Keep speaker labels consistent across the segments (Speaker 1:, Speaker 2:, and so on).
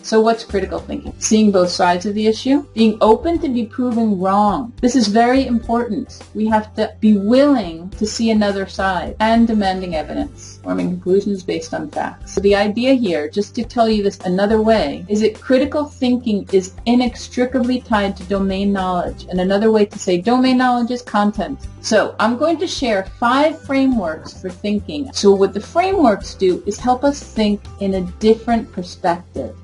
Speaker 1: So what's critical thinking? Seeing both sides of the issue, being open to be proven wrong. This is very important. We have to be willing to see another side, and demanding evidence, forming conclusions based on facts. So the idea here, just to tell you this another way, is that critical thinking is inextricably tied to domain knowledge. And another way to say domain knowledge is content. So I'm going to share 5 frameworks for thinking. So what the frameworks do is help us think in a different perspective.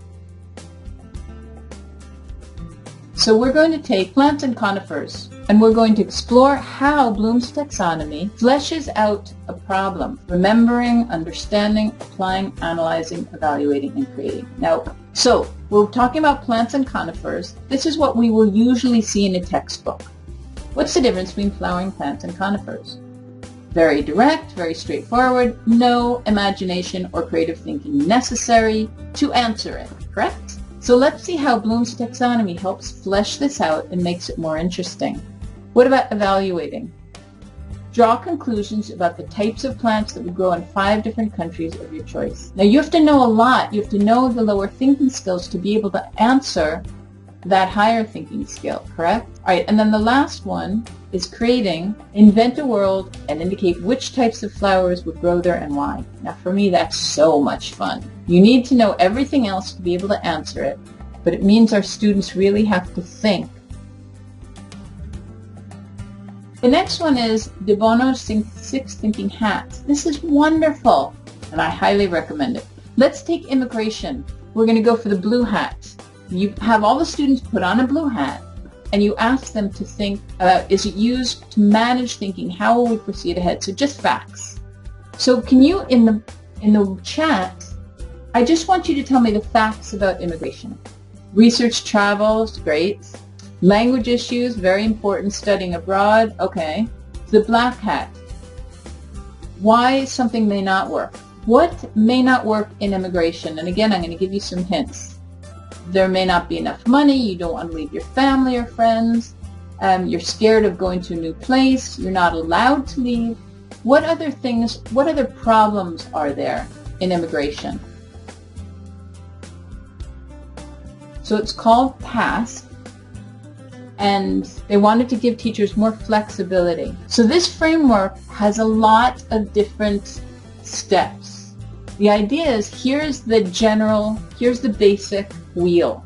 Speaker 1: So we're going to take plants and conifers, and we're going to explore how Bloom's taxonomy fleshes out a problem, remembering, understanding, applying, analyzing, evaluating, and creating. Now, so we're talking about plants and conifers. This is what we will usually see in a textbook. What's the difference between flowering plants and conifers? Very direct, very straightforward, no imagination or creative thinking necessary to answer it, correct? So let's see how Bloom's taxonomy helps flesh this out and makes it more interesting. What about evaluating? Draw conclusions about the types of plants that would grow in 5 different countries of your choice. Now you have to know a lot. You have to know the lower thinking skills to be able to answer that higher thinking skill, correct? All right, and then the last one is creating. Invent a world and indicate which types of flowers would grow there and why. Now for me, that's so much fun. You need to know everything else to be able to answer it, but it means our students really have to think. The next one is De Bono's 6 Thinking Hats. This is wonderful, and I highly recommend it. Let's take immigration. We're going to go for the blue hat. You have all the students put on a blue hat, and you ask them to think about, is it used to manage thinking? How will we proceed ahead? So just facts. So can you, in the chat, I just want you to tell me the facts about immigration. Research travels, great. Language issues, very important. Studying abroad, okay. The black hat. Why something may not work. What may not work in immigration? And again, I'm going to give you some hints. There may not be enough money, you don't want to leave your family or friends, you're scared of going to a new place, you're not allowed to leave. What other things, what other problems are there in immigration? So it's called PASS, and they wanted to give teachers more flexibility. So this framework has a lot of different steps. The idea is, here's the basic wheel.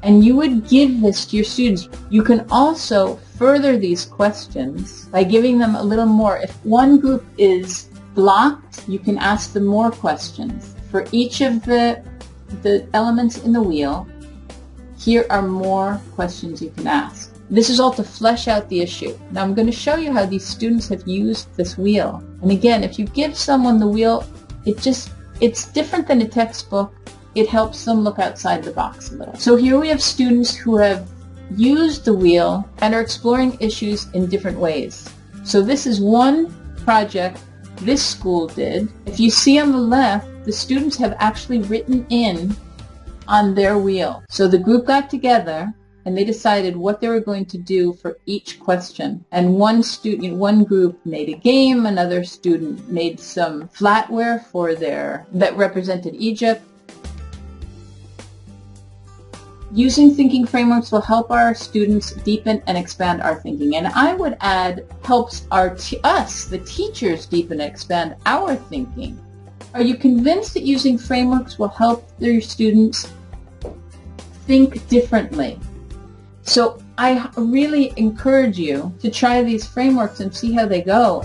Speaker 1: And you would give this to your students. You can also further these questions by giving them a little more. If one group is blocked, you can ask them more questions. For each of the elements in the wheel, here are more questions you can ask. This is all to flesh out the issue. Now I'm going to show you how these students have used this wheel. And again, if you give someone the wheel, it's different than a textbook. It helps them look outside the box a little. So here we have students who have used the wheel and are exploring issues in different ways. So this is one project this school did. If you see on the left, the students have actually written in on their wheel. So the group got together and they decided what they were going to do for each question. And one group made a game, another student made some flatware that represented Egypt. Using thinking frameworks will help our students deepen and expand our thinking. And I would add, helps us, the teachers, deepen and expand our thinking. Are you convinced that using frameworks will help your students think differently? So I really encourage you to try these frameworks and see how they go.